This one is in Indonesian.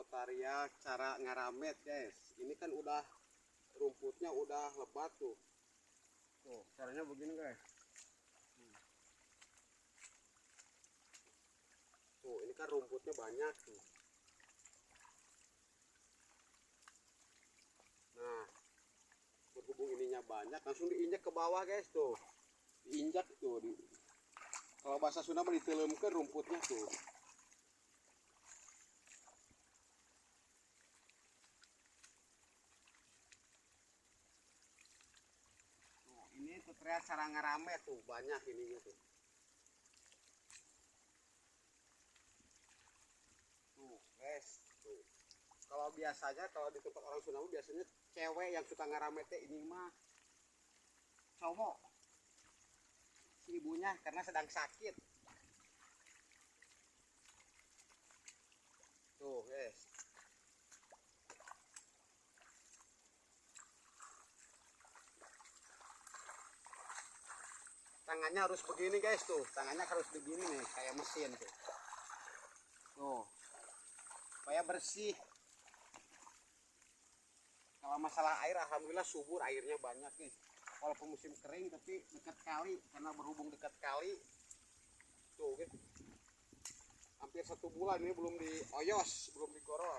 tutorial cara ngaramet guys. Ini kan udah rumputnya udah lebat tuh. Tuh caranya begini guys. Tuh ini kan rumputnya banyak tuh. Nah berhubung ininya banyak langsung diinjak ke bawah guys tuh. Diinjak tuh kalau bahasa Sunda mah ditelemkeun rumputnya tuh. Ini tutorial cara ngeramet tuh banyak ininya tuh. Tuh guys tuh. Kalau biasanya kalau di tempat orang Sunda biasanya cewek yang suka ngerametnya ini mah cowok si ibunya karena sedang sakit. Tuh guys. Tangannya harus begini guys tuh, tangannya harus begini nih kayak mesin tuh. Tuh supaya bersih. Kalau masalah air alhamdulillah subur, airnya banyak nih. Walaupun musim kering tapi dekat kali, karena berhubung dekat kali tuh gitu. Hampir 1 bulan ini belum dioyos, belum digorol.